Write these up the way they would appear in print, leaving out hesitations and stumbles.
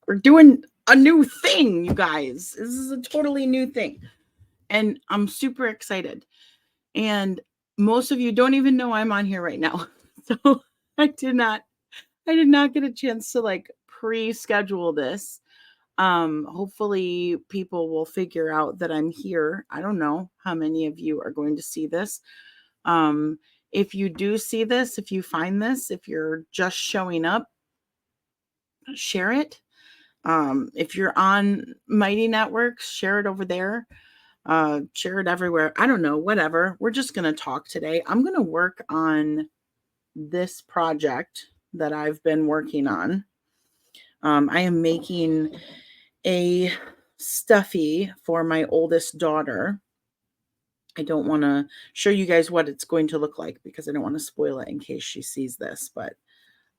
We're doing a new thing, you guys. This is a totally new thing. And I'm super excited. And most of you don't even know I'm on here right now. So I did not get a chance to like pre-schedule this. Hopefully people will figure out that I'm here. I don't know how many of you are going to see this. If you do see this, if you find this, if you're just showing up, share it. If you're on Mighty Networks, share it over there. Share it everywhere. I don't know, whatever. We're just going to talk today. I'm going to work on this project that I've been working on. I am making a stuffy for my oldest daughter. I don't want to show you guys what it's going to look like because I don't want to spoil it in case she sees this, but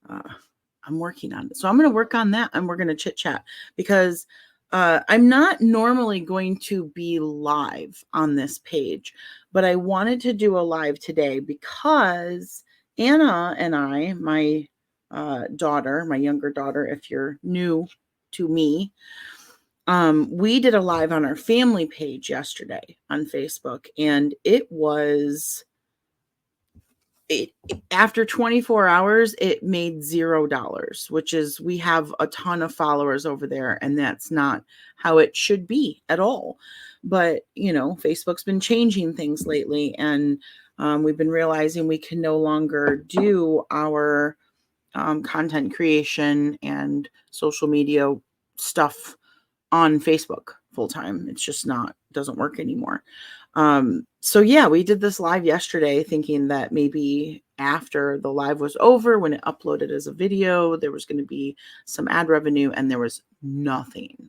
I'm working on it. So I'm going to work on that and we're going to chit chat because I'm not normally going to be live on this page, but I wanted to do a live today because Anna and I, my daughter, my younger daughter, if you're new to me, we did a live on our family page yesterday on Facebook, and it was after 24 hours, it made $0, which is, we have a ton of followers over there, and that's not how it should be at all. But, you know, Facebook's been changing things lately, and we've been realizing we can no longer do our content creation and social media stuff on Facebook full time. It's just doesn't work anymore. So yeah, we did this live yesterday thinking that maybe after the live was over, when it uploaded as a video, there was going to be some ad revenue, and there was nothing.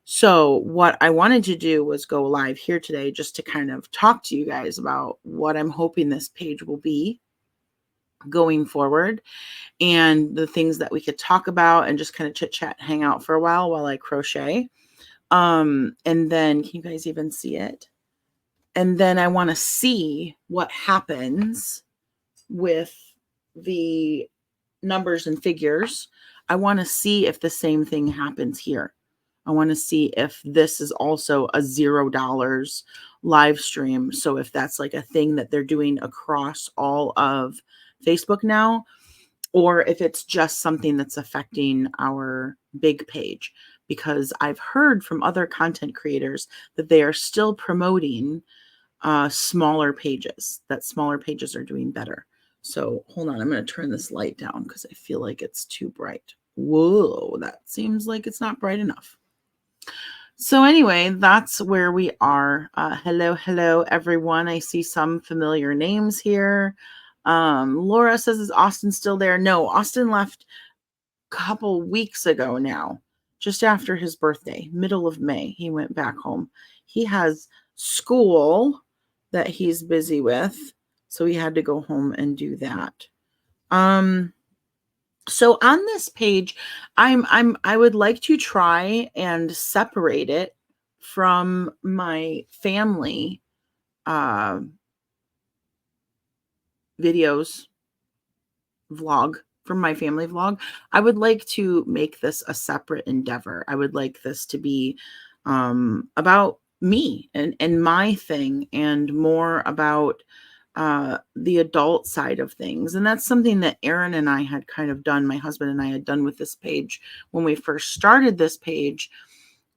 So what I wanted to do was go live here today just to kind of talk to you guys about what I'm hoping this page will be going forward, and the things that we could talk about, and just kind of chit chat, hang out for a while I crochet. And then, can you guys even see it? And then I want to see what happens with the numbers and figures. I want to see if the same thing happens here. I want to see if this is also a $0 live stream. So if that's like a thing that they're doing across all of Facebook now, or if it's just something that's affecting our big page, because I've heard from other content creators that they are still promoting smaller pages, that smaller pages are doing better. So hold on, I'm going to turn this light down because I feel like it's too bright. Whoa, that seems like it's not bright enough. So anyway, that's where we are. Hello, everyone. I see some familiar names here. Laura says, is Austin still there? No, Austin left a couple weeks ago now, just after his birthday, middle of May. He went back home. He has school that he's busy with, so he had to go home and do that. So on this page, I would like to try and separate it from my family videos, vlog, from my family vlog. I would like to make this a separate endeavor. I would like this to be about me and my thing, and more about the adult side of things. And that's something that Aaron and I had kind of done, my husband and I had done with this page when we first started this page,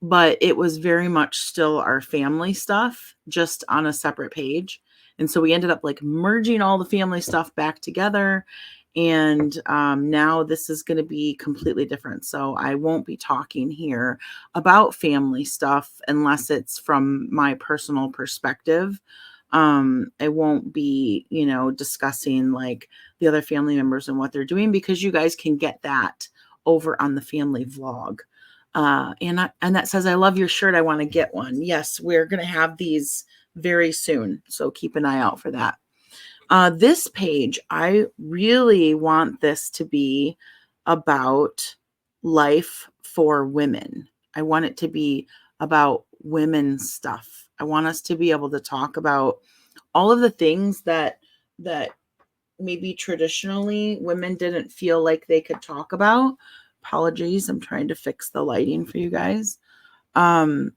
but it was very much still our family stuff, just on a separate page. And so we ended up like merging all the family stuff back together. And now this is going to be completely different. So I won't be talking here about family stuff unless it's from my personal perspective. I won't be, discussing like the other family members and what they're doing, because you guys can get that over on the family vlog. And that says, I love your shirt. I want to get one. Yes, we're going to have these very soon. So keep an eye out for that. This page, I really want this to be about life for women. I want it to be about women's stuff. I want us to be able to talk about all of the things that maybe traditionally women didn't feel like they could talk about, Apologies. I'm trying to fix the lighting for you guys. Um,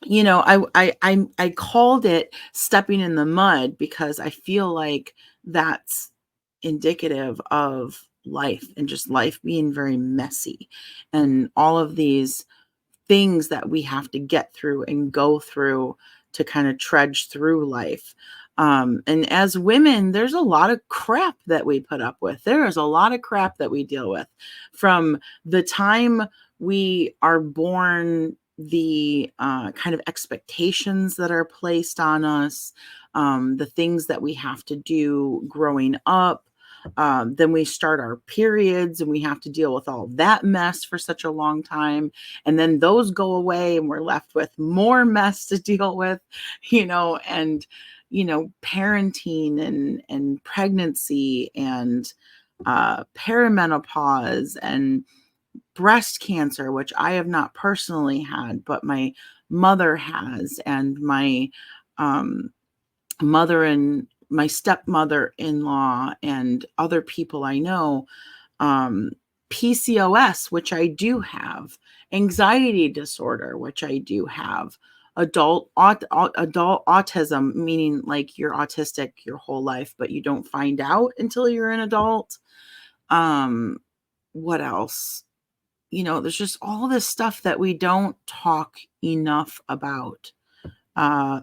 I called it stepping in the mud because I feel like that's indicative of life and just life being very messy and all of these things that we have to get through and go through to kind of trudge through life. And as women, there's a lot of crap that we put up with. There is a lot of crap that we deal with from the time we are born, the kind of expectations that are placed on us, the things that we have to do growing up. Then we start our periods and we have to deal with all that mess for such a long time. And then those go away and we're left with more mess to deal with, and, parenting and pregnancy and perimenopause and breast cancer, which I have not personally had, but my mother has, and my um, mother and my stepmother-in-law and other people I know, um, PCOS, which I do have, anxiety disorder, which I do have, adult autism, meaning like you're autistic your whole life, but you don't find out until you're an adult. What else? There's just all this stuff that we don't talk enough about.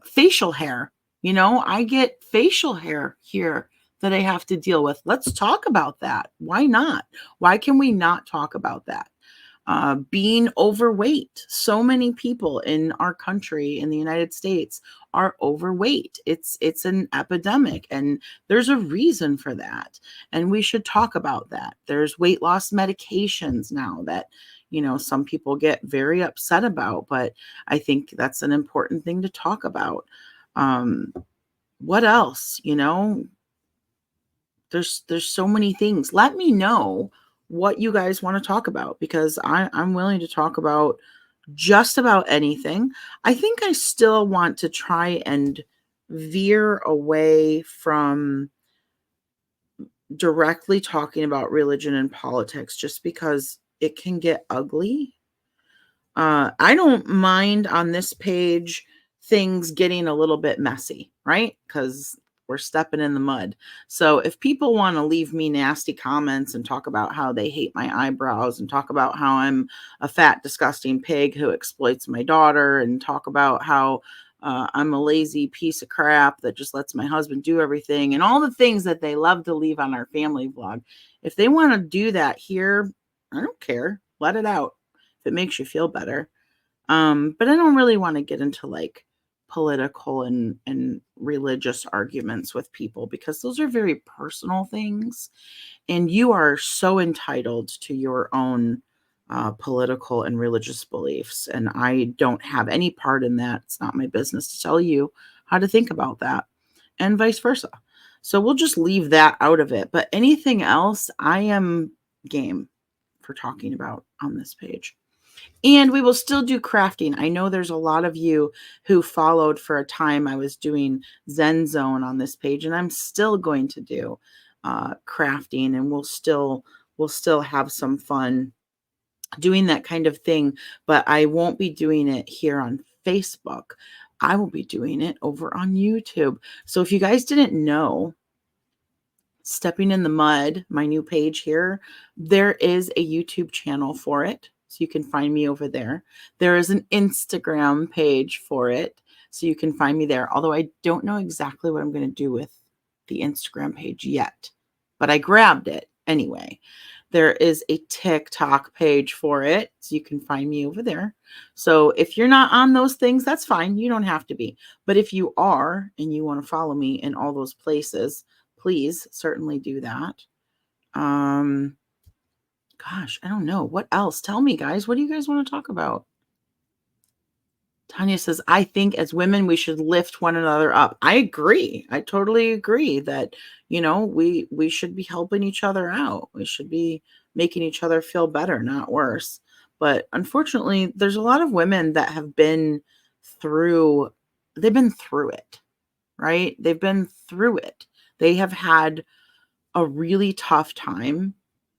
Facial hair. I get facial hair here that I have to deal with. Let's talk about that. Why not? Why can we not talk about that? Being overweight. So many people in our country, in the United States, are overweight. It's an epidemic, and there's a reason for that. And we should talk about that. There's weight loss medications now that, some people get very upset about, but I think that's an important thing to talk about. What else? There's so many things. Let me know what you guys want to talk about, because I'm willing to talk about just about anything. I think I still want to try and veer away from directly talking about religion and politics, just because it can get ugly. I don't mind on this page things getting a little bit messy, right? Because we're stepping in the mud. So if people want to leave me nasty comments and talk about how they hate my eyebrows and talk about how I'm a fat, disgusting pig who exploits my daughter and talk about how I'm a lazy piece of crap that just lets my husband do everything and all the things that they love to leave on our family vlog, if they want to do that here, I don't care. Let it out if it makes you feel better. But I don't really want to get into like political and religious arguments with people, because those are very personal things, and you are so entitled to your own political and religious beliefs. And I don't have any part in that. It's not my business to tell you how to think about that, and vice versa. So we'll just leave that out of it. But anything else, I am game for talking about on this page. And we will still do crafting. I know there's a lot of you who followed for a time. I was doing Zen Zone on this page, and I'm still going to do crafting, and we'll still have some fun doing that kind of thing. But I won't be doing it here on Facebook. I will be doing it over on YouTube. So if you guys didn't know, Stepping in the Mud, my new page here, there is a YouTube channel for it. So you can find me over there. There is an Instagram page for it. So you can find me there. Although I don't know exactly what I'm going to do with the Instagram page yet, but I grabbed it anyway. There is a TikTok page for it. So you can find me over there. So if you're not on those things, that's fine. You don't have to be. But if you are and you want to follow me in all those places, please certainly do that. Gosh, I don't know. What else? Tell me, guys. What do you guys want to talk about? Tanya says, I think as women, we should lift one another up. I agree. I totally agree that, we should be helping each other out. We should be making each other feel better, not worse. But unfortunately, there's a lot of women that have been through it, right? They've been through it. They have had a really tough time.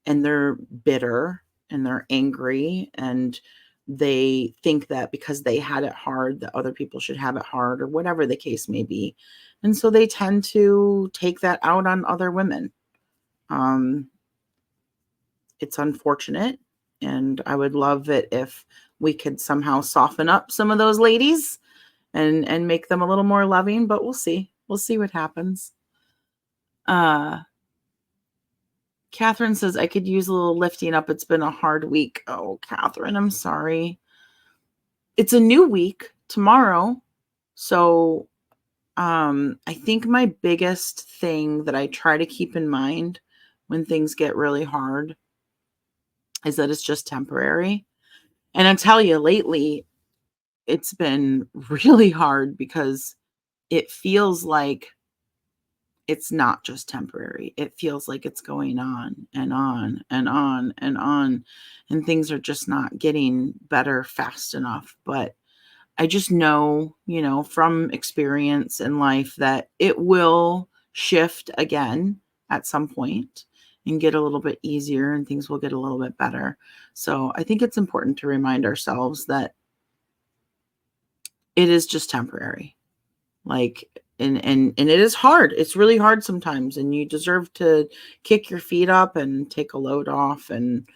and they're bitter and they're angry and they think that because they had it hard that other people should have it hard or whatever the case may be. And so they tend to take that out on other women. Um, it's unfortunate, and I would love it if we could somehow soften up some of those ladies and make them a little more loving, but we'll see. We'll see what happens. Catherine says, I could use a little lifting up. It's been a hard week. Oh, Catherine, I'm sorry. It's a new week tomorrow. So I think my biggest thing that I try to keep in mind when things get really hard is that it's just temporary. And I tell you, lately, it's been really hard because it feels like it's not just temporary. It feels like it's going on and on and on and on, and things are just not getting better fast enough. But I just know, from experience in life that it will shift again at some point and get a little bit easier and things will get a little bit better. So I think it's important to remind ourselves that it is just temporary. Like, and it is hard. It's really hard sometimes, and you deserve to kick your feet up and take a load off and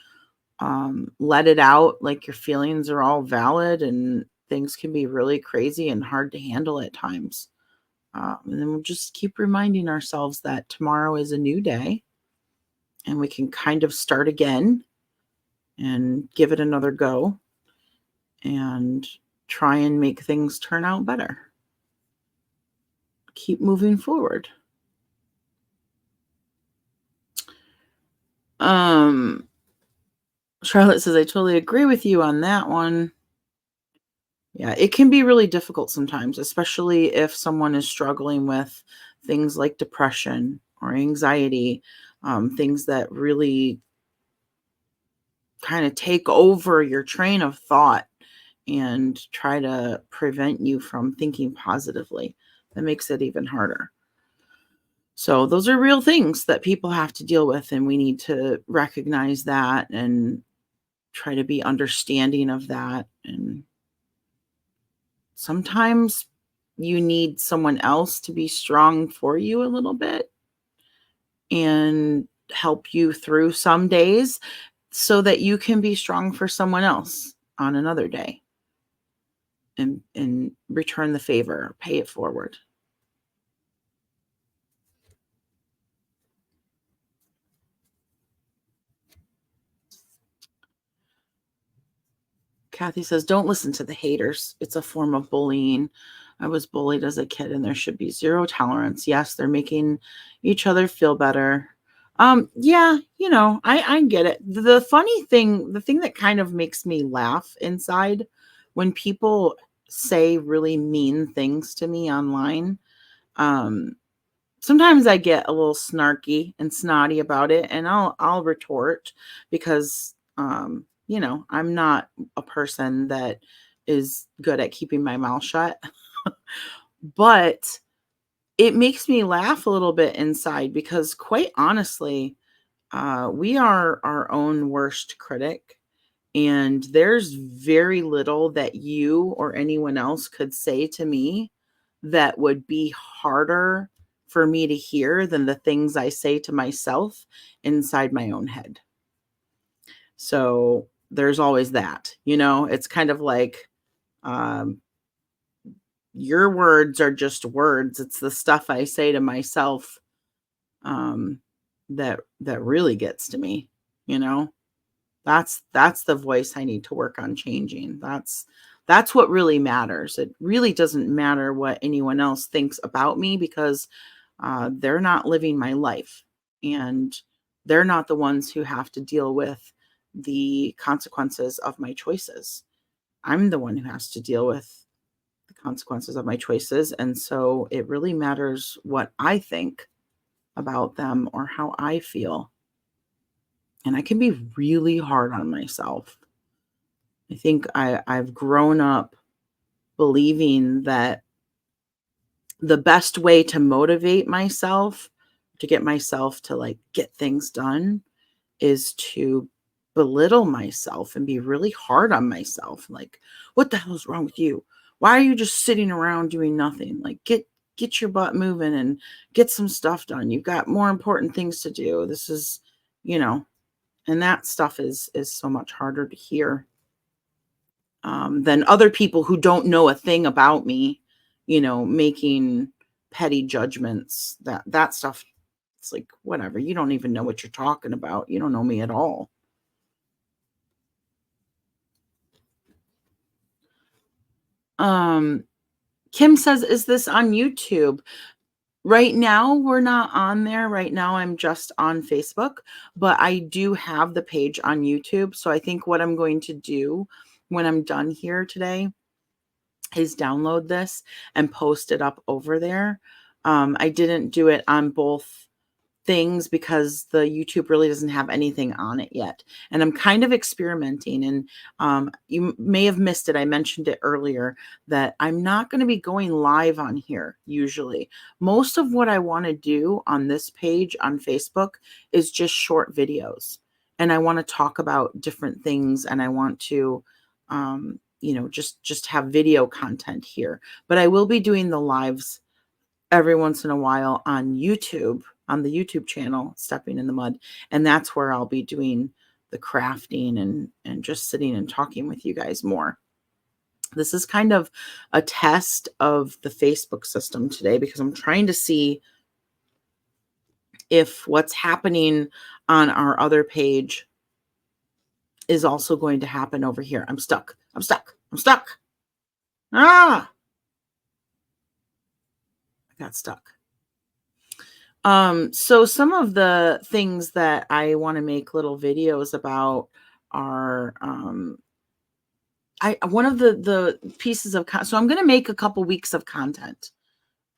let it out. Like, your feelings are all valid, and things can be really crazy and hard to handle at times. And then we'll just keep reminding ourselves that tomorrow is a new day and we can kind of start again and give it another go and try and make things turn out better. Keep moving forward. Charlotte says, I totally agree with you on that one. Yeah, it can be really difficult sometimes, especially if someone is struggling with things like depression or anxiety, things that really kind of take over your train of thought and try to prevent you from thinking positively. That makes it even harder. So those are real things that people have to deal with, and we need to recognize that and try to be understanding of that. And sometimes you need someone else to be strong for you a little bit and help you through some days so that you can be strong for someone else on another day and return the favor, pay it forward. Kathy says, don't listen to the haters. It's a form of bullying. I was bullied as a kid and there should be zero tolerance. Yes, they're making each other feel better. Yeah, I get it. The funny thing, the thing that kind of makes me laugh inside when people say really mean things to me online, sometimes I get a little snarky and snotty about it, and I'll retort because I'm not a person that is good at keeping my mouth shut. But it makes me laugh a little bit inside because, quite honestly, we are our own worst critic, and there's very little that you or anyone else could say to me that would be harder for me to hear than the things I say to myself inside my own head. So there's always that, it's kind of like, um, your words are just words. It's the stuff I say to myself, um, that really gets to me, you know? That's the voice I need to work on changing. That's what really matters. It really doesn't matter what anyone else thinks about me because they're not living my life, and they're not the ones who have to deal with the consequences of my choices. I'm the one who has to deal with the consequences of my choices, and so it really matters what I think about them or how I feel. And I can be really hard on myself. I think I've grown up believing that the best way to motivate myself, to get myself to like get things done, is to belittle myself and be really hard on myself. Like, what the hell is wrong with you? Why are you just sitting around doing nothing? Like, get your butt moving and get some stuff done. You've got more important things to do. This is, and that stuff is so much harder to hear than other people who don't know a thing about me, making petty judgments. That stuff, it's like, whatever. You don't even know what you're talking about. You don't know me at all. Kim says, is this on YouTube? Right now, we're not on there. Right now, I'm just on Facebook, but I do have the page on YouTube. So I think what I'm going to do when I'm done here today is download this and post it up over there. I didn't do it on both things because the YouTube really doesn't have anything on it yet. And I'm kind of experimenting, and you may have missed it. I mentioned it earlier that I'm not going to be going live on here usually. Most of what I want to do on this page on Facebook is just short videos. And I want to talk about different things, and I want to just have video content here. But I will be doing the lives every once in a while on YouTube, on the YouTube channel, Stepping in the Mud. And that's where I'll be doing the crafting and just sitting and talking with you guys more. This is kind of a test of the Facebook system today because I'm trying to see if what's happening on our other page is also going to happen over here. I'm stuck. I'm stuck. I'm stuck. Ah! I got stuck. So some of the things that I want to make little videos about are, one of the pieces of, so I'm going to make a couple weeks of content.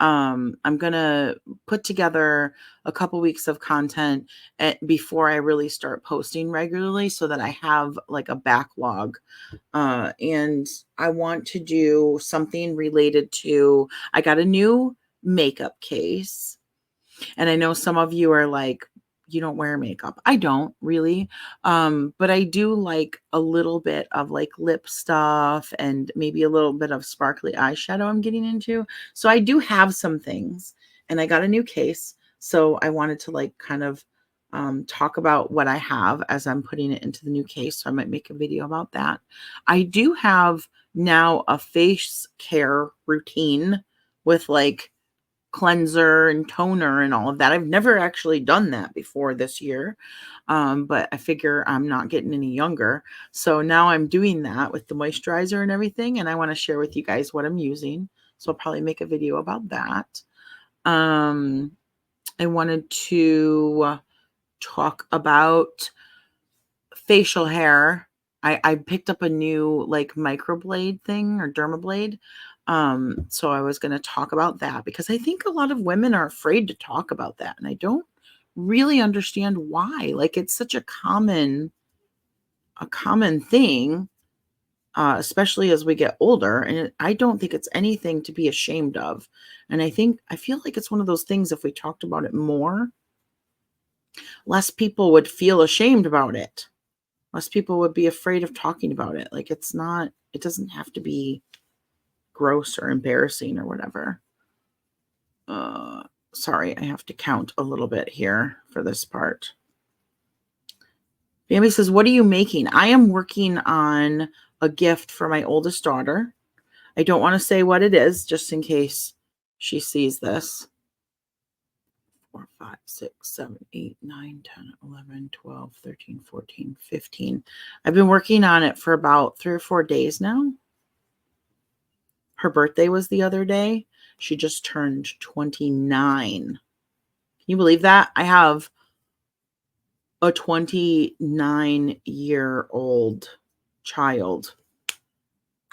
I'm going to put together a couple weeks of content before I really start posting regularly so that I have like a backlog. And I want to do something related to, I got a new makeup case. And I know some of you are like, you don't wear makeup. I don't really. But I do like a little bit of like lip stuff and maybe a little bit of sparkly eyeshadow I'm getting into. So I do have some things, and I got a new case. So I wanted to like kind of talk about what I have as I'm putting it into the new case. So I might make a video about that. I do have now a face care routine with like cleanser and toner and all of that. I've never actually done that before this year, but I figure I'm not getting any younger. So now I'm doing that with the moisturizer and everything, and I want to share with you guys what I'm using. So I'll probably make a video about that. I wanted to talk about facial hair. I picked up a new like microblade thing or dermablade. So I was going to talk about that because I think a lot of women are afraid to talk about that. And I don't really understand why. Like, it's such a common thing, especially as we get older. And I don't think it's anything to be ashamed of. And I feel like it's one of those things, if we talked about it more, less people would feel ashamed about it. Less people would be afraid of talking about it. Like, it doesn't have to be gross or embarrassing or whatever. Sorry, I have to count a little bit here for this part. Bambi says, what are you making? I am working on a gift for my oldest daughter. I don't want to say what it is just in case she sees this. 4, 5, 6, 7, 8, 9, 10, 11, 12, 13, 14, 15. I've been working on it for about 3 or 4 days now. Her birthday was the other day. She just turned 29. Can you believe that? I have a 29-year-old child.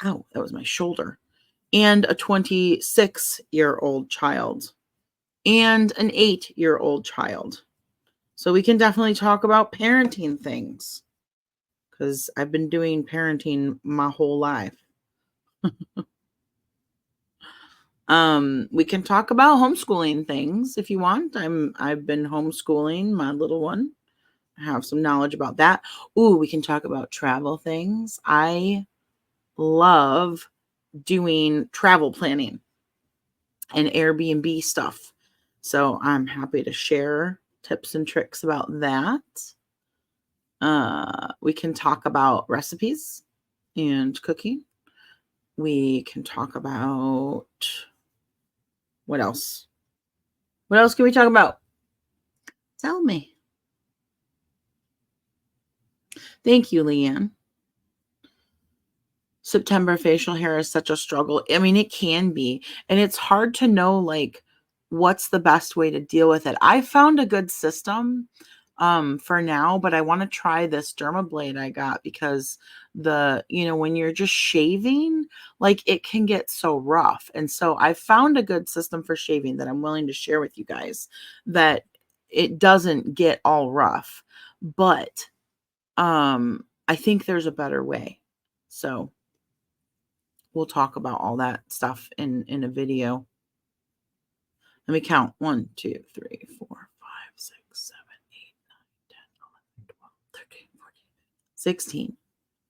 Ow, that was my shoulder. And a 26-year-old child. And an 8-year-old child. So we can definitely talk about parenting things, because I've been doing parenting my whole life. We can talk about homeschooling things if you want. I've been homeschooling my little one have some knowledge about that. Ooh, we can talk about travel things. I love doing travel planning and Airbnb stuff. So I'm happy to share tips and tricks about that. We can talk about recipes and cooking. We can talk about what else? What else can we talk about? Tell me. Thank you, Leanne. September facial hair is such a struggle. I mean, it can be, and it's hard to know like what's the best way to deal with it. I found a good system for now, but I want to try this derma blade I got because when you're just shaving, like it can get so rough. And so I found a good system for shaving that I'm willing to share with you guys that it doesn't get all rough, but I think there's a better way. So we'll talk about all that stuff in a video. Let me count. 1, 2, 3, 4, 5, 6, 7, 8, 9, 10, 11, 12, 13, 14, 16,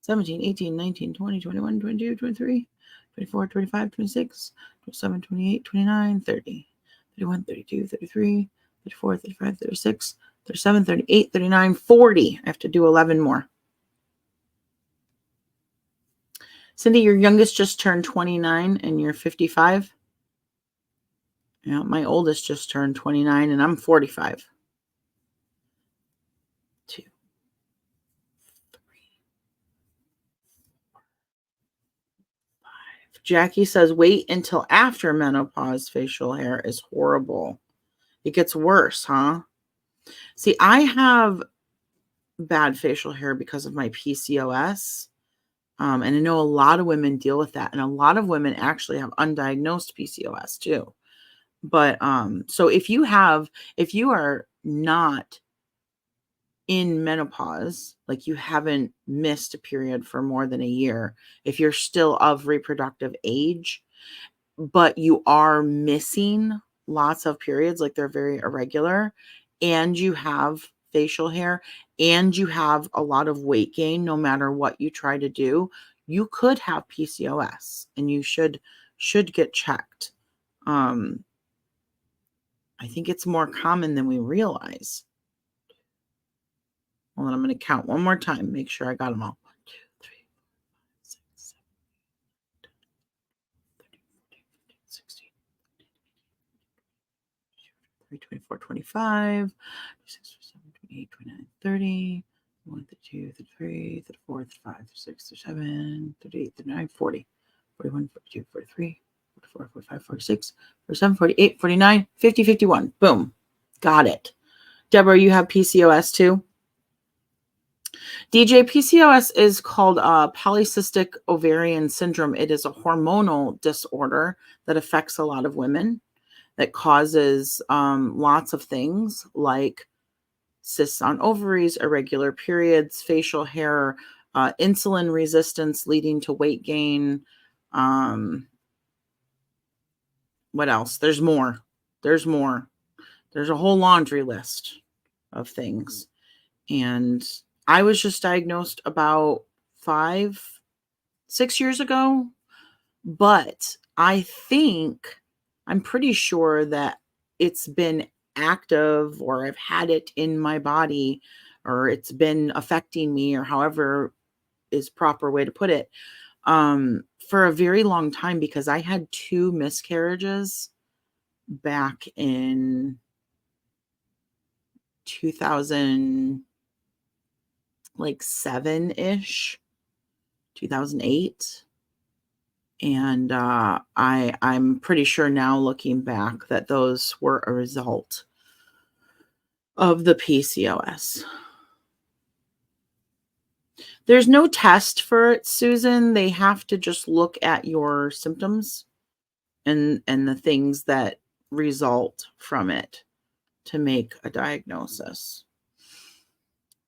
17, 18, 19, 20, 21, 22, 23, 24, 25, 26, 27, 28, 29, 30, 31, 32, 33, 34, 35, 36, 37, 38, 39, 40. I have to do 11 more. Cindy, your youngest just turned 29 and you're 55. Yeah, my oldest just turned 29 and I'm 45. 2, 3, 4, 5. Jackie says, wait until after menopause. Facial hair is horrible. It gets worse, huh? See, I have bad facial hair because of my PCOS. And I know a lot of women deal with that. And a lot of women actually have undiagnosed PCOS too. But so if you are not in menopause, like you haven't missed a period for more than a year, if you're still of reproductive age, but you are missing lots of periods, like they're very irregular, and you have facial hair and you have a lot of weight gain, no matter what you try to do, you could have PCOS and you should get checked. I think it's more common than we realize. Hold on, I'm going to count one more time. Make sure I got them all. 1, 2, 3, 4, 5, 6, 7, 8, 9, 10, 11, 12, 13, 14, 15, 16, 24, 25, 26, 27, 28, 29, 30, 31, 32, 33, 34, 35, 36, 37, 38, 39, 40, 41, 42, 43, 44, 45, 46, 47, 48, 49, 50, 51. Boom. Got it. Deborah, you have PCOS too? DJ, PCOS is called polycystic ovarian syndrome. It is a hormonal disorder that affects a lot of women, that causes lots of things like cysts on ovaries, irregular periods, facial hair, insulin resistance leading to weight gain. What else? There's more. There's a whole laundry list of things. And I was just diagnosed about 5, 6 years ago, but I'm pretty sure that it's been active, or I've had it in my body, or it's been affecting me, or however is proper way to put it, for a very long time, because I had 2 miscarriages back in 2007-ish, 2008. And I'm pretty sure now, looking back, that those were a result of the PCOS. There's no test for it, Susan. They have to just look at your symptoms and the things that result from it to make a diagnosis.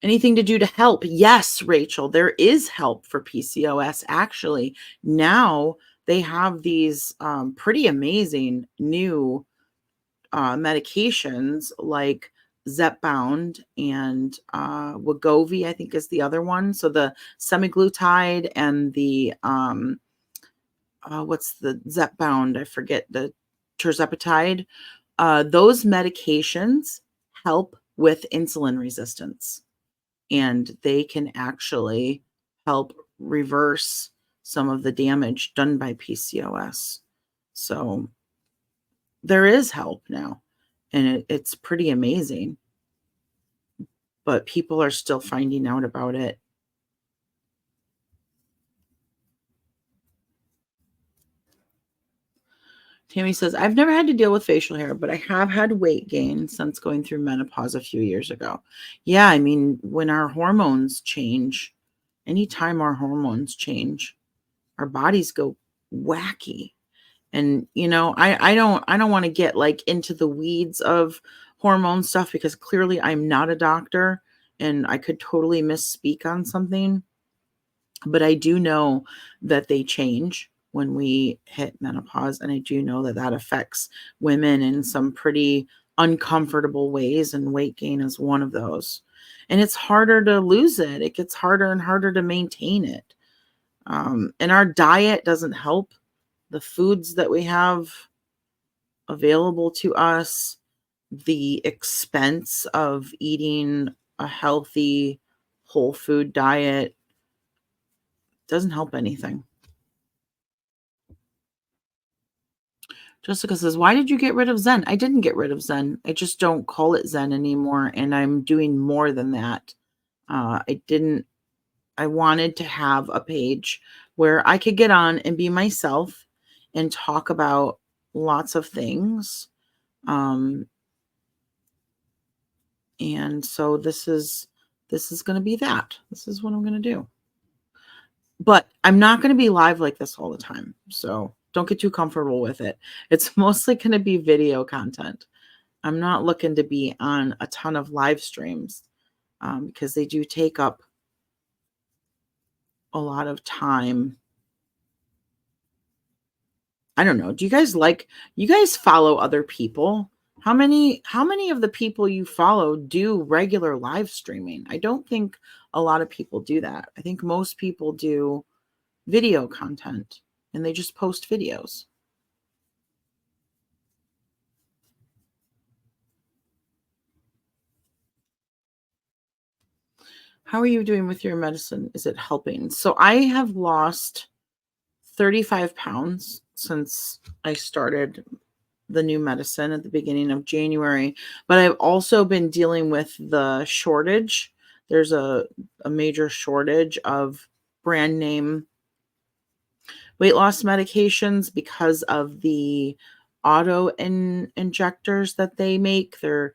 Anything to do to help? Yes, Rachel, there is help for PCOS. Actually, now they have these pretty amazing new medications like Zepbound and Wegovy, I think is the other one. So the semaglutide and the what's the Zepbound? I forget the tirzepatide. Those medications help with insulin resistance, and they can actually help reverse some of the damage done by PCOS. So there is help now, and it's pretty amazing, but people are still finding out about it. Tammy says, I've never had to deal with facial hair, but I have had weight gain since going through menopause a few years ago. Yeah, I mean, when our hormones change, anytime our hormones change, our bodies go wacky. And I don't want to get like into the weeds of hormone stuff because clearly I'm not a doctor and I could totally misspeak on something. But I do know that they change when we hit menopause, and I do know that that affects women in some pretty uncomfortable ways, and weight gain is one of those. And it's harder to lose it. It gets harder and harder to maintain it. And our diet doesn't help. The foods that we have available to us, the expense of eating a healthy whole food diet doesn't help anything. Jessica says, why did you get rid of Zen? I didn't get rid of Zen. I just don't call it Zen anymore. And I'm doing more than that. I wanted to have a page where I could get on and be myself and talk about lots of things. And so this is going to be that. This is what I'm going to do. But I'm not going to be live like this all the time. So don't get too comfortable with it. It's mostly going to be video content. I'm not looking to be on a ton of live streams because they do take up a lot of time. I don't know. Do you guys follow other people? How many of the people you follow do regular live streaming? I don't think a lot of people do that. I think most people do video content and they just post videos. How are you doing with your medicine? Is it helping? So I have lost 35 pounds since I started the new medicine at the beginning of January, but I've also been dealing with the shortage. There's a major shortage of brand name weight loss medications because of the auto injectors that they make. They're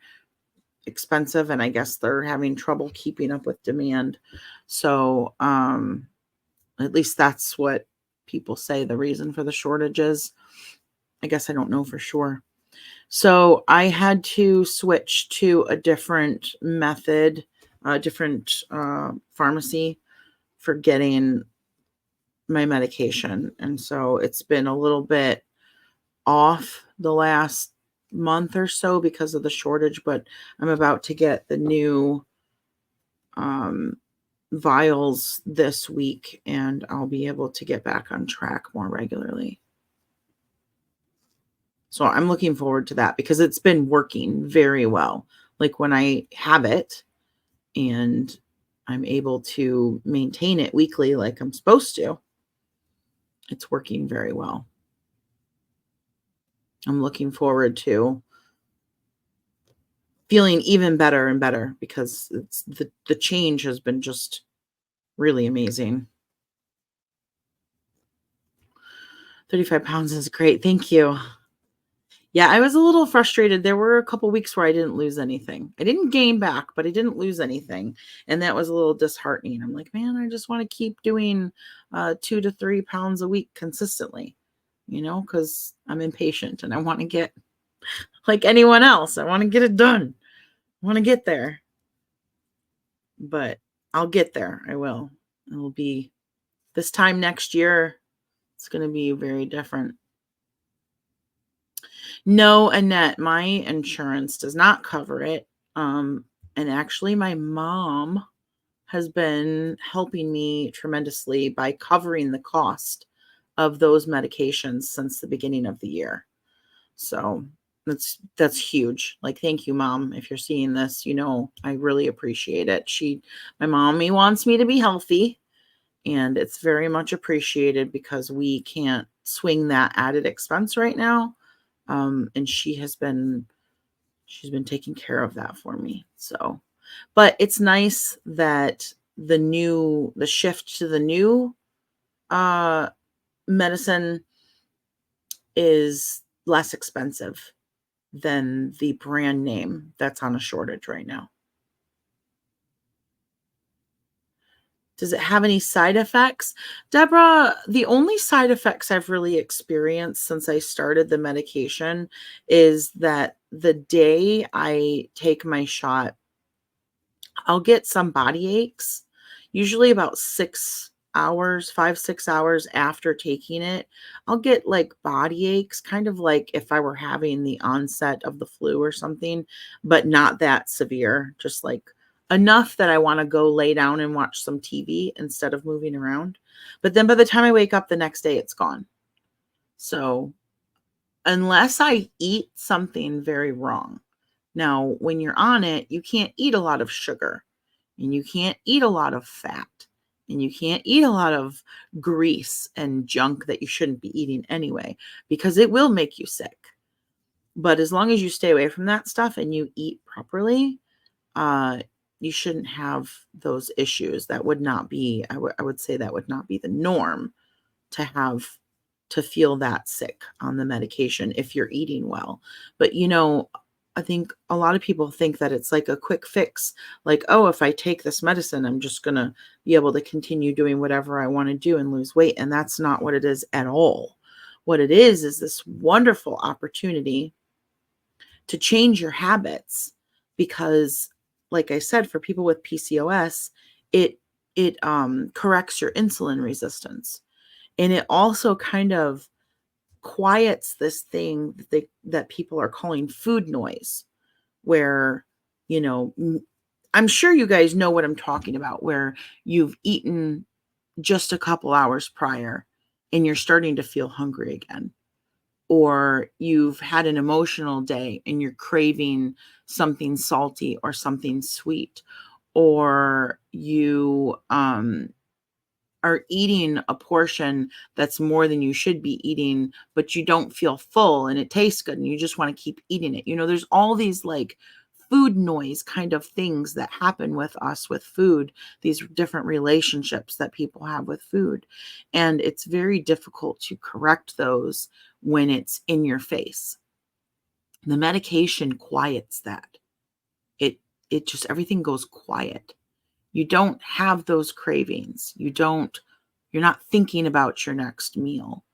expensive, and I guess they're having trouble keeping up with demand. So at least that's what people say the reason for the shortage is. I guess I don't know for sure. So I had to switch to a different method, a different pharmacy for getting my medication. And so it's been a little bit off the last month or so because of the shortage, but I'm about to get the new vials this week and I'll be able to get back on track more regularly. So I'm looking forward to that because it's been working very well. Like when I have it and I'm able to maintain it weekly like I'm supposed to, it's working very well. I'm looking forward to feeling even better and better because it's the change has been just really amazing. 35 pounds is great. Thank you. Yeah, I was a little frustrated. There were a couple weeks where I didn't lose anything. I didn't gain back, but I didn't lose anything. And that was a little disheartening. I'm like, man, I just want to keep doing 2 to 3 pounds a week consistently, because I'm impatient and I want to get like anyone else. I want to get it done. I want to get there. But I'll get there. I will. It'll be this time next year. It's going to be very different. No, Annette, my insurance does not cover it. Um, and actually, my mom has been helping me tremendously by covering the cost of those medications since the beginning of the year. So that's huge. Like, thank you, mom. If you're seeing this, I really appreciate it. My mommy wants me to be healthy, and it's very much appreciated because we can't swing that added expense right now. And she's been taking care of that for me. So, but it's nice that the shift to the new uh medicine is less expensive than the brand name that's on a shortage right now. Does it have any side effects? Deborah, the only side effects I've really experienced since I started the medication is that the day I take my shot, I'll get some body aches, usually about 6 hours, 5, 6 hours after taking it. I'll get like body aches, kind of like if I were having the onset of the flu or something, but not that severe, just like enough that I want to go lay down and watch some TV instead of moving around. But then by the time I wake up the next day, it's gone. So unless I eat something very wrong. Now, when you're on it, you can't eat a lot of sugar, and you can't eat a lot of fat, and you can't eat a lot of grease and junk that you shouldn't be eating anyway, because it will make you sick. But as long as you stay away from that stuff and you eat properly, uh, you shouldn't have those issues. That would not be, I would say that would not be the norm to feel that sick on the medication if you're eating well. But I think a lot of people think that it's like a quick fix, like, oh, if I take this medicine, I'm just going to be able to continue doing whatever I want to do and lose weight. And that's not what it is at all. What it is this wonderful opportunity to change your habits, because like I said, for people with PCOS, it corrects your insulin resistance. And it also kind of quiets this thing that people are calling food noise, where, I'm sure you guys know what I'm talking about, where you've eaten just a couple hours prior and you're starting to feel hungry again, or you've had an emotional day and you're craving something salty or something sweet, or you are eating a portion that's more than you should be eating, but you don't feel full and it tastes good and you just want to keep eating it. There's all these like food noise kind of things that happen with us with food, these different relationships that people have with food. And it's very difficult to correct those when it's in your face. The medication quiets that. It just, everything goes quiet. You don't have those cravings. You're not thinking about your next meal.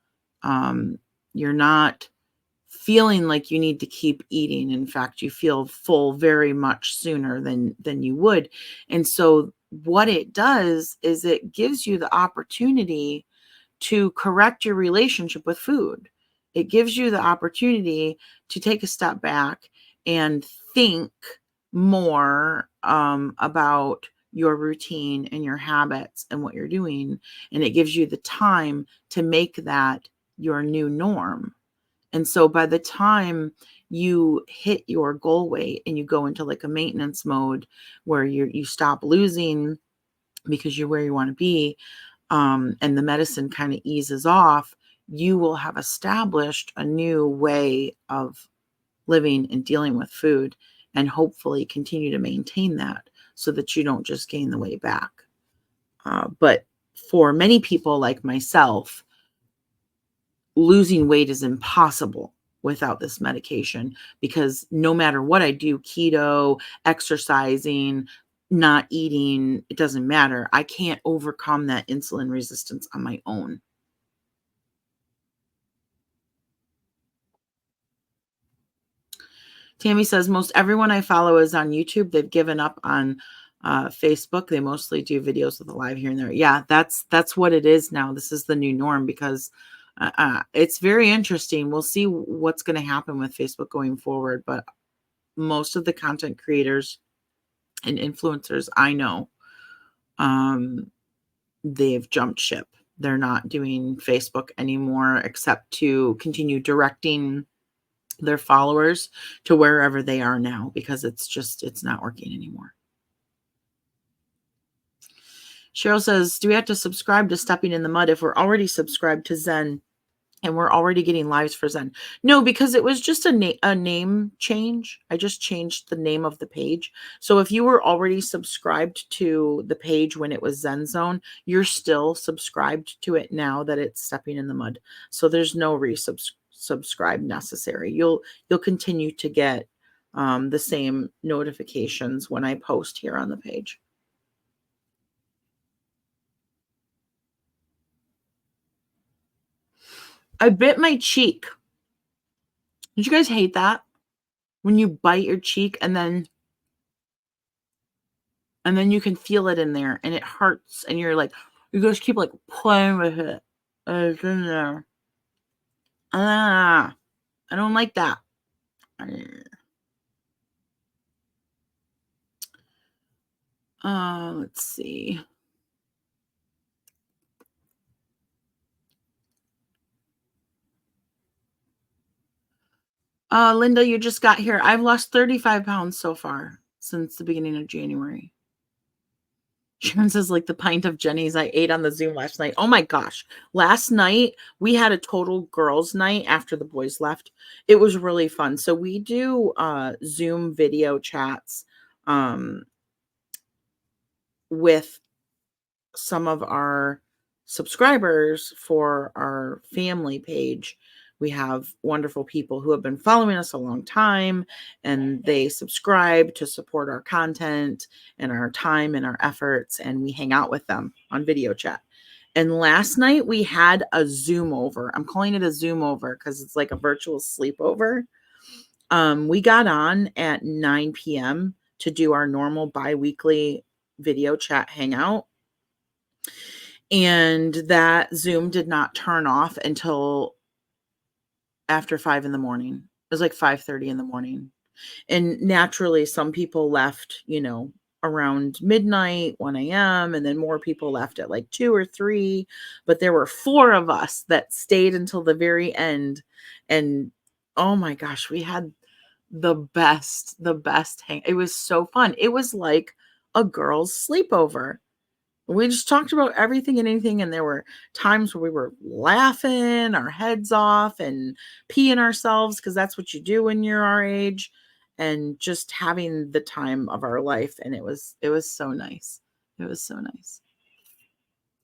You're not feeling like you need to keep eating. In fact, you feel full very much sooner than you would. And so what it does is it gives you the opportunity to correct your relationship with food. It gives you the opportunity to take a step back and think more about your routine and your habits and what you're doing. And it gives you the time to make that your new norm. And so by the time you hit your goal weight and you go into like a maintenance mode where you stop losing because you're where you want to be, and the medicine kind of eases off, you will have established a new way of living and dealing with food, and hopefully continue to maintain that so that you don't just gain the weight back. But for many people like myself, losing weight is impossible without this medication, because no matter what I do, keto, exercising, not eating, it doesn't matter. I can't overcome that insulin resistance on my own. Tammy says, most everyone I follow is on YouTube. They've given up on Facebook. They mostly do videos with a live here and there. Yeah, that's what it is now. This is the new norm, because it's very interesting. We'll see what's going to happen with Facebook going forward. But most of the content creators and influencers I know, they've jumped ship. They're not doing Facebook anymore except to continue directing their followers to wherever they are now, because it's not working anymore. Cheryl says, do we have to subscribe to Stepping in the Mud if we're already subscribed to Zen and we're already getting lives for Zen? No, because it was just a name change. I just changed the name of the page. So if you were already subscribed to the page when it was Zen Zone, you're still subscribed to it now that it's Stepping in the Mud. So there's no resubscribe necessary. You'll continue to get the same notifications when I post here on the page. I bit my cheek. Did you guys hate that? When you bite your cheek and then you can feel it in there and it hurts and you're like, you just keep like playing with it. It's in there. I don't like that. Let's see. Linda, you just got here. I've lost 35 pounds so far since the beginning of January. Sharon says, like the pint of Jenny's I ate on the Zoom last night. Oh my gosh. Last night, we had a total girls' night after the boys left. It was really fun. So we do Zoom video chats with some of our subscribers for our family page. We have wonderful people who have been following us a long time, and they subscribe to support our content and our time and our efforts, and we hang out with them on video chat. And last night we had a Zoom over. I'm calling it a Zoom over because it's like a virtual sleepover. We got on at 9 p.m. to do our normal bi-weekly video chat hangout. And that Zoom did not turn off until after 5 in the morning. It was like 5:30 in the morning. And naturally, some people left, around midnight, 1 a.m., and then more people left at like 2 or 3. But there were 4 of us that stayed until the very end. And oh my gosh, we had the best hang. It was so fun. It was like a girls' sleepover. We just talked about everything and anything, and there were times where we were laughing our heads off and peeing ourselves, because that's what you do when you're our age, and just having the time of our life. And it was so nice. It was so nice.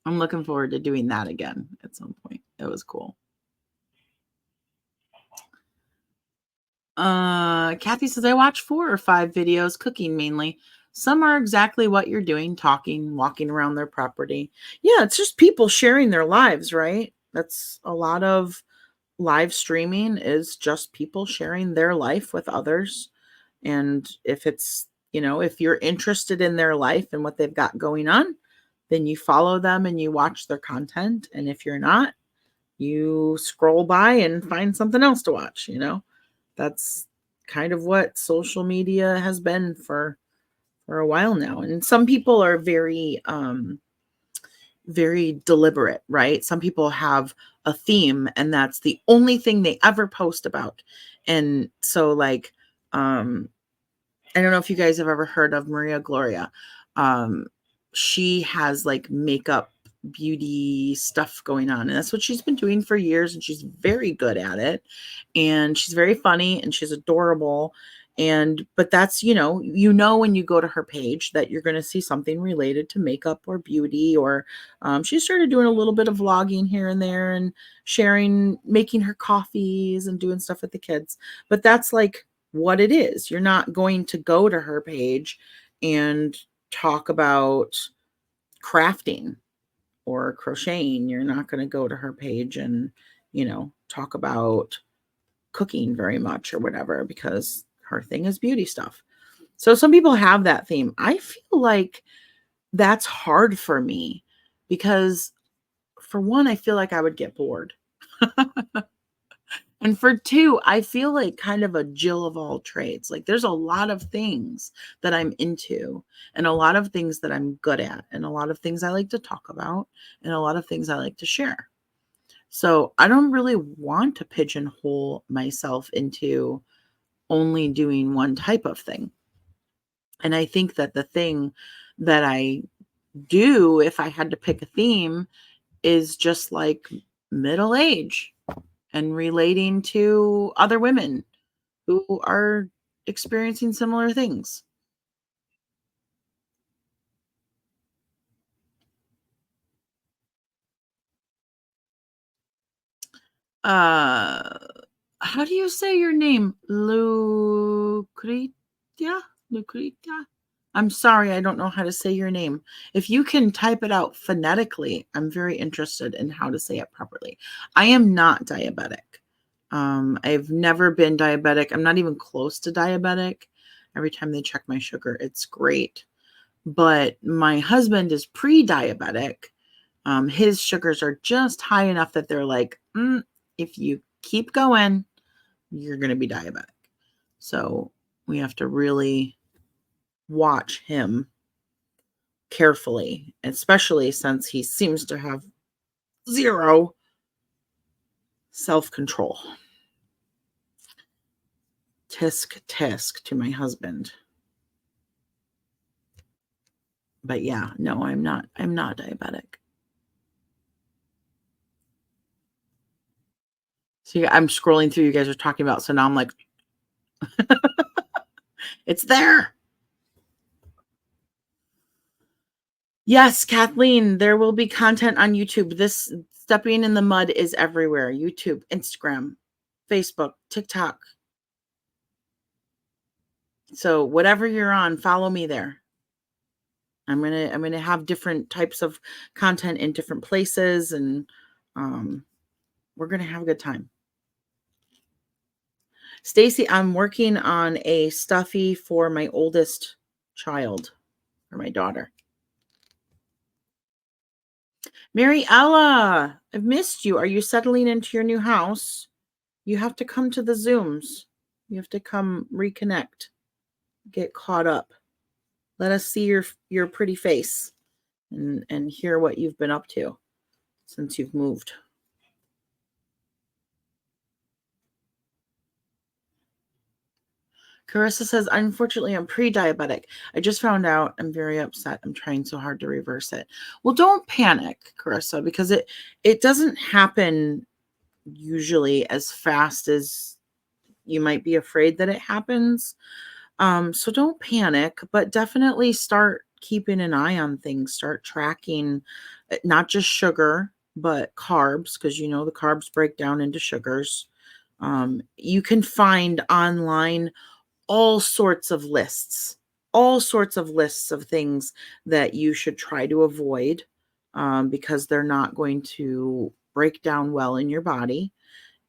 I'm looking forward to doing that again at some point. It was cool. Kathy says, I watch 4 or 5 videos, cooking mainly. Some are exactly what you're doing, talking, walking around their property. Yeah, it's just people sharing their lives, right? That's a lot of live streaming, is just people sharing their life with others. And if it's, if you're interested in their life and what they've got going on, then you follow them and you watch their content. And if you're not, you scroll by and find something else to watch, That's kind of what social media has been for a while now. And some people are very very deliberate, right? Some people have a theme and that's the only thing they ever post about. And so like I don't know if you guys have ever heard of Maria Gloria. She has like makeup beauty stuff going on, and that's what she's been doing for years, and she's very good at it, and she's very funny and she's adorable. But that's, when you go to her page that you're going to see something related to makeup or beauty, or she started doing a little bit of vlogging here and there and sharing, making her coffees and doing stuff with the kids. But that's like what it is. You're not going to go to her page and talk about crafting or crocheting. You're not going to go to her page and, talk about cooking very much or whatever, because her thing is beauty stuff. So some people have that theme. I feel like that's hard for me because, for one, I feel like I would get bored. And for 2, I feel like kind of a Jill of all trades. Like there's a lot of things that I'm into and a lot of things that I'm good at and a lot of things I like to talk about and a lot of things I like to share. So I don't really want to pigeonhole myself into only doing one type of thing. And I think that the thing that I do, if I had to pick a theme, is just like middle age and relating to other women who are experiencing similar things. Uh, how do you say your name? Lucretia? Lucretia? I'm sorry, I don't know how to say your name. If you can type it out phonetically, I'm very interested in how to say it properly. I am not diabetic. I've never been diabetic. I'm not even close to diabetic. Every time they check my sugar, it's great. But my husband is pre-diabetic. His sugars are just high enough that they're like, if you keep going, you're going to be diabetic. So we have to really watch him carefully, especially since he seems to have zero self-control. Tisk tisk to my husband. But yeah, no, I'm not diabetic. So yeah, I'm scrolling through you guys are talking about, so now I'm like, it's there. Yes, Kathleen, there will be content on YouTube. This stepping in the mud is everywhere. YouTube, Instagram, Facebook, TikTok. So whatever you're on, follow me there. I'm gonna have different types of content in different places, and we're gonna have a good time. Stacy, I'm working on a stuffy for my oldest child, for my daughter. Mary Ella, I've missed you. Are you settling into your new house? You have to come to the Zooms. You have to come reconnect, get caught up. Let us see your pretty face and hear what you've been up to since you've moved. Carissa says, unfortunately, I'm pre-diabetic. I just found out. I'm very upset. I'm trying so hard to reverse it. Well, don't panic, Carissa, because it doesn't happen usually as fast as you might be afraid that it happens. So don't panic, but definitely start keeping an eye on things. Start tracking not just sugar, but carbs, because you know the carbs break down into sugars. You can find online all sorts of lists, of things that you should try to avoid because they're not going to break down well in your body.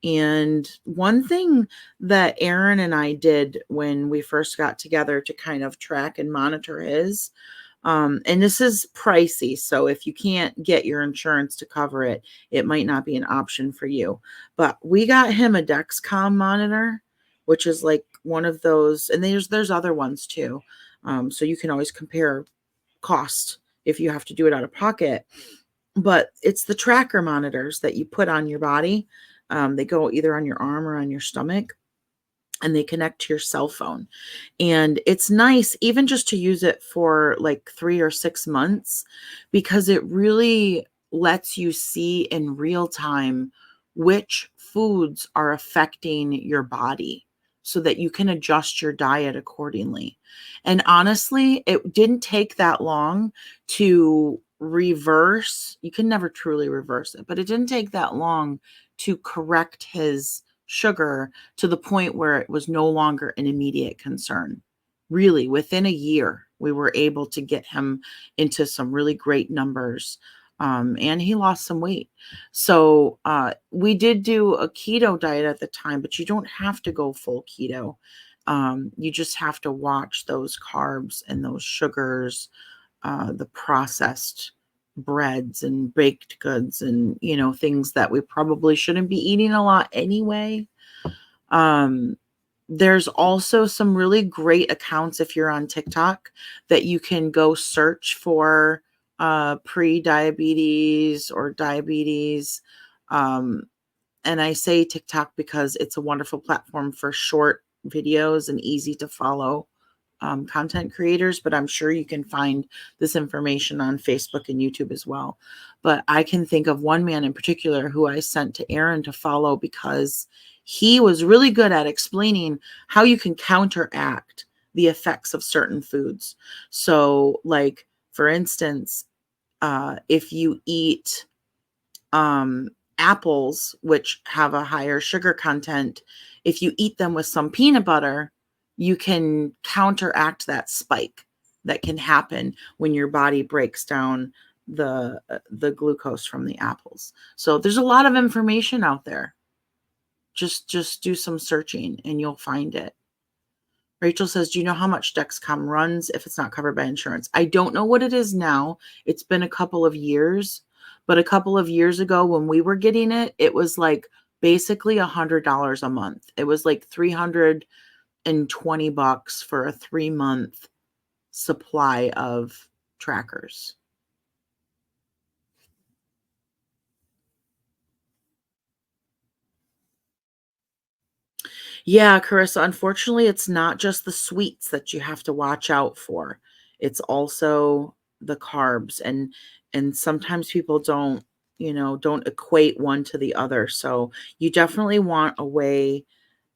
And one thing that Aaron and I did when we first got together to kind of track and monitor his, and this is pricey. So if you can't get your insurance to cover it, it might not be an option for you. But we got him a Dexcom monitor, which is like one of those, and there's other ones too. So you can always compare cost if you have to do it out of pocket. But it's the tracker monitors that you put on your body. They go either on your arm or on your stomach, and they connect to your cell phone. And it's nice even just to use it for like 3 or 6 months, because it really lets you see in real time which foods are affecting your body so that you can adjust your diet accordingly. And honestly, it didn't take that long to reverse. You can never truly reverse it, but it didn't take that long to correct his sugar to the point where it was no longer an immediate concern. Really, within a year, we were able to get him into some really great numbers. And he lost some weight. So we did do a keto diet at the time, but you don't have to go full keto. You just have to watch those carbs and those sugars, the processed breads and baked goods and, things that we probably shouldn't be eating a lot anyway. Um, there's also some really great accounts if you're on TikTok that you can go search for pre-diabetes or diabetes. Um, and I say TikTok because it's a wonderful platform for short videos and easy to follow content creators, but I'm sure you can find this information on Facebook and YouTube as well. But I can think of one man in particular who I sent to Aaron to follow because he was really good at explaining how you can counteract the effects of certain foods. So, like, for instance, if you eat apples, which have a higher sugar content, if you eat them with some peanut butter, you can counteract that spike that can happen when your body breaks down the glucose from the apples. So there's a lot of information out there. Just do some searching and you'll find it. Rachel says, do you know how much Dexcom runs if it's not covered by insurance? I don't know what it is now. It's been a couple of years, but a couple of years ago when we were getting it, it was like basically $100 a month. It was like $320 for a 3-month supply of trackers. Yeah, Carissa, unfortunately, it's not just the sweets that you have to watch out for. It's also the carbs and sometimes people don't equate one to the other. So you definitely want a way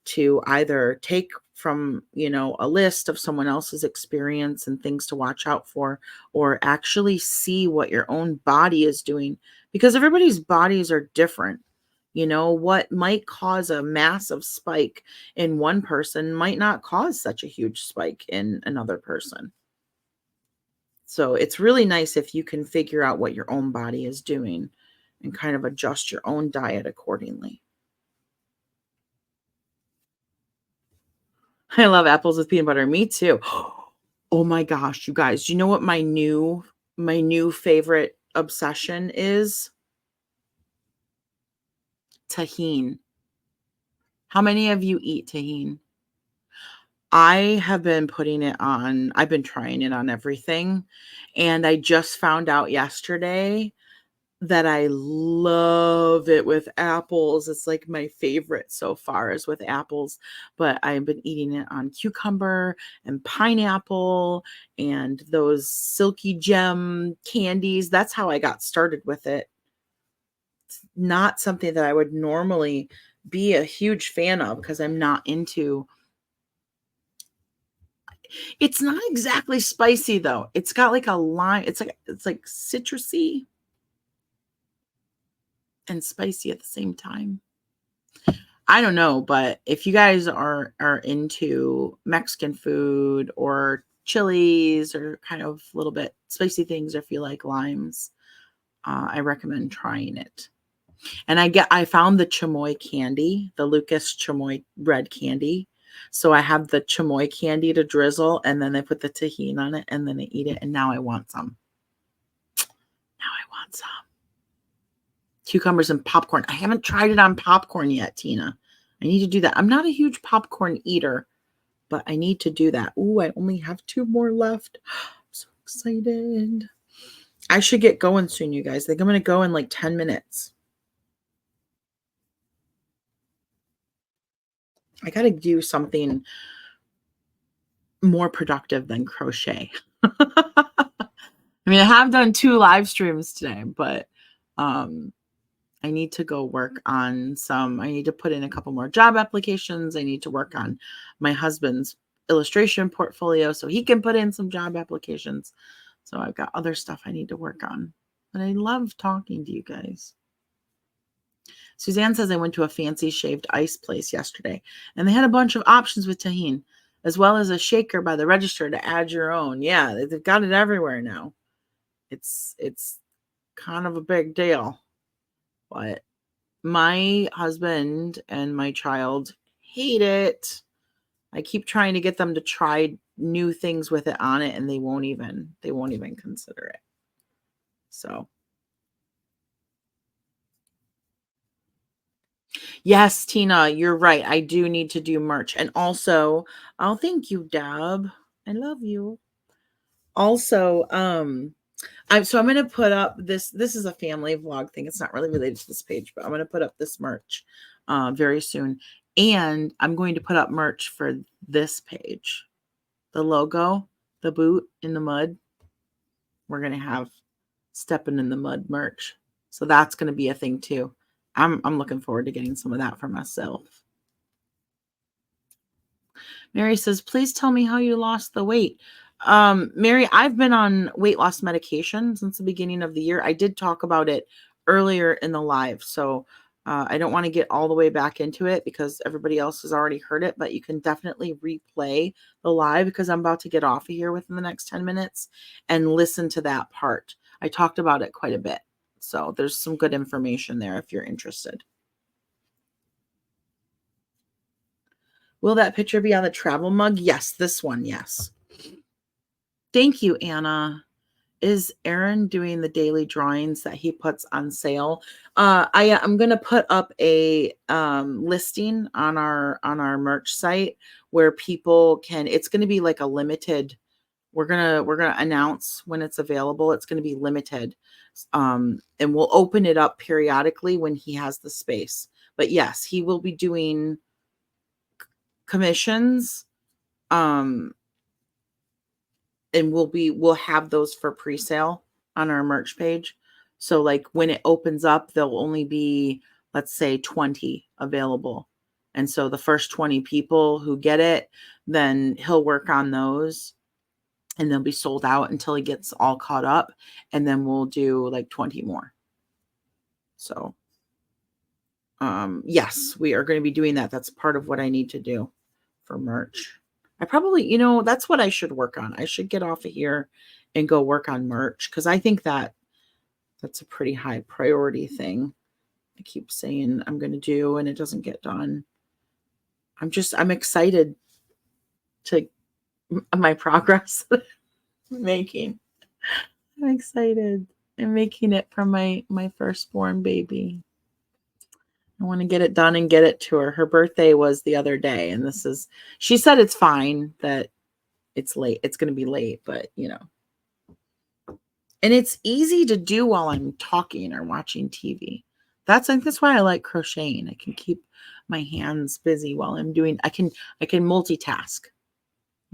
to either take from, a list of someone else's experience and things to watch out for, or actually see what your own body is doing because everybody's bodies are different. What might cause a massive spike in one person might not cause such a huge spike in another person. So it's really nice if you can figure out what your own body is doing and kind of adjust your own diet accordingly. I love apples with peanut butter. Me too. Oh my gosh, you guys, do you know what my new favorite obsession is? Tahine. How many of you eat tahine? I've been trying it on everything, and I just found out yesterday that I love it with apples. It's like my favorite so far is with apples, but I've been eating it on cucumber and pineapple and those silky gem candies. That's how I got started with it. It's not something that I would normally be a huge fan of because I'm not into. It's not exactly spicy though. It's got like a lime. It's like citrusy and spicy at the same time. I don't know, but if you guys are into Mexican food or chilies or kind of a little bit spicy things, or if you like limes, I recommend trying it. And I found the chamoy candy, the Lucas chamoy red candy. So I have the chamoy candy to drizzle, and then they put the tahini on it, and then I eat it. And now I want some. Now I want some cucumbers and popcorn. I haven't tried it on popcorn yet, Tina. I need to do that. I'm not a huge popcorn eater, but I need to do that. Ooh, I only have 2 more left. I'm so excited. I should get going soon, you guys. I think I'm going to go in like 10 minutes. I got to do something more productive than crochet. I mean, I have done 2 live streams today, but I need to go work on I need to put in a couple more job applications. I need to work on my husband's illustration portfolio so he can put in some job applications. So I've got other stuff I need to work on. But I love talking to you guys. Suzanne says I went to a fancy shaved ice place yesterday, and they had a bunch of options with tahine, as well as a shaker by the register to add your own. Yeah, they've got it everywhere now. It's kind of a big deal. But my husband and my child hate it. I keep trying to get them to try new things with it on it, and they won't even consider it. So Yes, Tina, you're right. I do need to do merch. And also, oh, thank you, Deb. I love you. Also, I'm gonna put up this is a family vlog thing. It's not really related to this page, but I'm gonna put up this merch very soon. And I'm going to put up merch for this page. The logo, the boot in the mud. We're gonna have stepping in the mud merch. So that's gonna be a thing too. I'm looking forward to getting some of that for myself. Mary says, please tell me how you lost the weight. Mary, I've been on weight loss medication since the beginning of the year. I did talk about it earlier in the live. So I don't want to get all the way back into it because everybody else has already heard it, but you can definitely replay the live because I'm about to get off of here within the next 10 minutes and listen to that part. I talked about it quite a bit. So there's some good information there if you're interested. Will that picture be on the travel mug? Yes, this one, yes. Thank you, Anna. Is Aaron doing the daily drawings that he puts on sale? I'm gonna put up a listing on our merch site where people can. It's gonna be like a limited. We're gonna announce when it's available. It's gonna be limited, and we'll open it up periodically when he has the space. But yes, he will be doing commissions. And we'll have those for pre-sale on our merch page. So like when it opens up, there'll only be, let's say 20 available. And so the first 20 people who get it, then he'll work on those and they'll be sold out until he gets all caught up. And then we'll do like 20 more. So yes, we are going to be doing that. That's part of what I need to do for merch. I probably, that's what I should work on. I should get off of here and go work on merch because I think that's a pretty high priority thing. I keep saying I'm going to do and it doesn't get done. I'm excited to my progress making. I'm excited. I'm making it for my firstborn baby. I want to get it done and get it to her. Her birthday was the other day, and she said it's fine that it's late. It's going to be late, but and it's easy to do while I'm talking or watching TV. That's why I like crocheting. I can keep my hands busy while I'm doing. I can multitask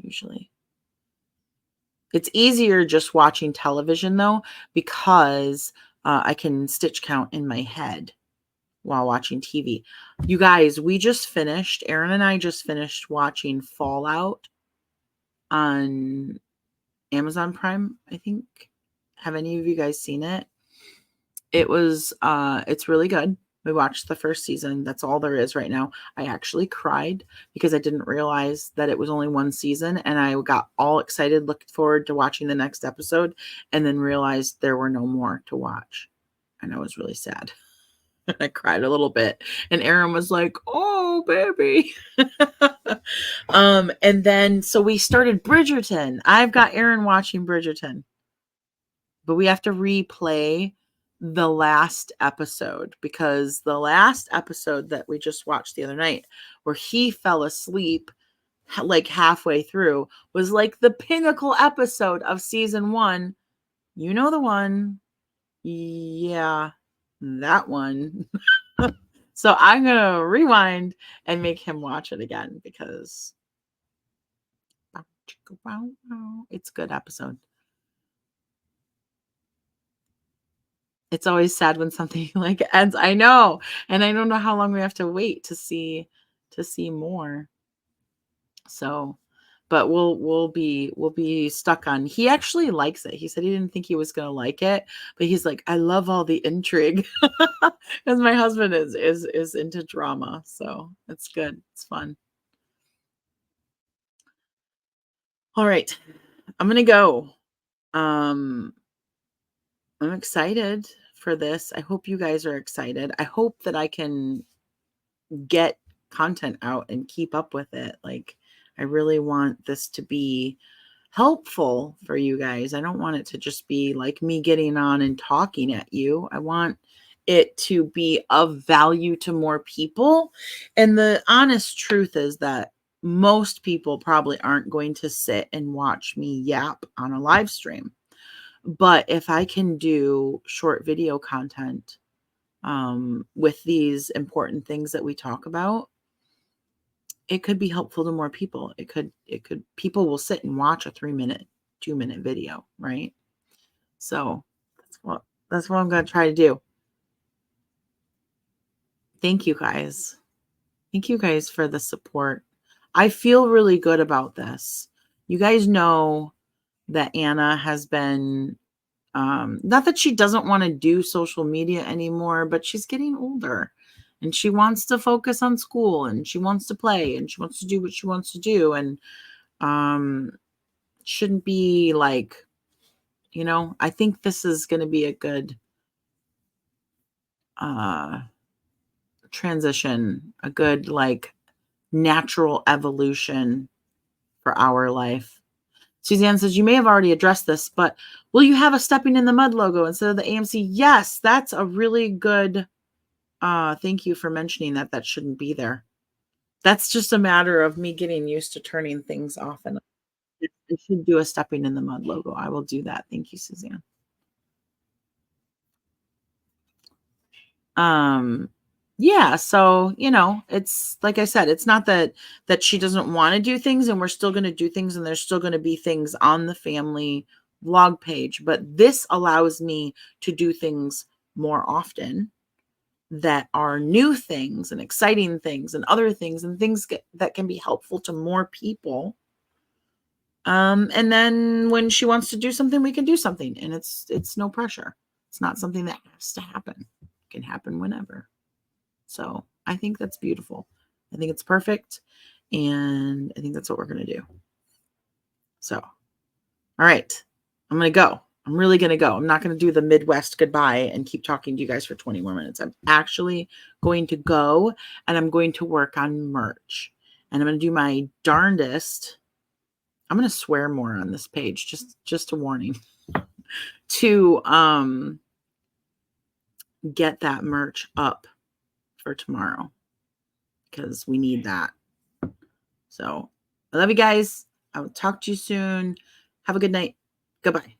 usually. It's easier just watching television though, because I can stitch count in my head while watching TV. You guys, Aaron and I just finished watching Fallout on Amazon Prime, I think. Have any of you guys seen it? It's really good. We watched the first season. That's all there is right now. I actually cried because I didn't realize that it was only one season and I got all excited, looking forward to watching the next episode, and then realized there were no more to watch. And I was really sad. I cried a little bit. And Aaron was like, "Oh, baby." And then so we started Bridgerton. I've got Aaron watching Bridgerton. But we have to replay the last episode because the last episode that we just watched the other night where he fell asleep like halfway through was like the pinnacle episode of season 1. You know the one. Yeah, that one. So I'm going to rewind and make him watch it again because it's a good episode. It's always sad when something like ends. I know. And I don't know how long we have to wait to see more. So, but we'll be stuck on. He actually likes it. He said he didn't think he was going to like it, but he's like, I love all the intrigue. Because my husband is into drama. So it's good. It's fun. All right. I'm going to go. I'm excited for this. I hope you guys are excited. I hope that I can get content out and keep up with it. Like, I really want this to be helpful for you guys. I don't want it to just be like me getting on and talking at you. I want it to be of value to more people. And the honest truth is that most people probably aren't going to sit and watch me yap on a live stream. But if I can do short video content with these important things that we talk about, it could be helpful to more people. People will sit and watch a 3-minute, 2-minute video, right? So that's what I'm going to try to do. Thank you guys. Thank you guys for the support. I feel really good about this. You guys know that Anna has been, not that she doesn't want to do social media anymore, but she's getting older and she wants to focus on school and she wants to play and she wants to do what she wants to do. And shouldn't be like, I think this is going to be a good transition, a good like natural evolution for our life. Suzanne says, you may have already addressed this, but will you have a stepping in the mud logo instead of the AMC? Yes, that's a really good, thank you for mentioning that. That shouldn't be there. That's just a matter of me getting used to turning things off. And I should do a stepping in the mud logo. I will do that. Thank you, Suzanne. Yeah, so it's like I said, it's not that she doesn't want to do things, and we're still going to do things, and there's still going to be things on the family vlog page, but this allows me to do things more often that are new things and exciting things and other things and things that can be helpful to more people. And then when she wants to do something, we can do something, and it's no pressure. It's not something that has to happen. It can happen whenever. So I think that's beautiful. I think it's perfect. And I think that's what we're going to do. So, all right, I'm going to go. I'm really going to go. I'm not going to do the Midwest goodbye and keep talking to you guys for 20 more minutes. I'm actually going to go and I'm going to work on merch. And I'm going to do my darndest. I'm going to swear more on this page, just a warning, to get that merch up for tomorrow because we need that. So I love you guys. I will talk to you soon. Have a good night. Goodbye.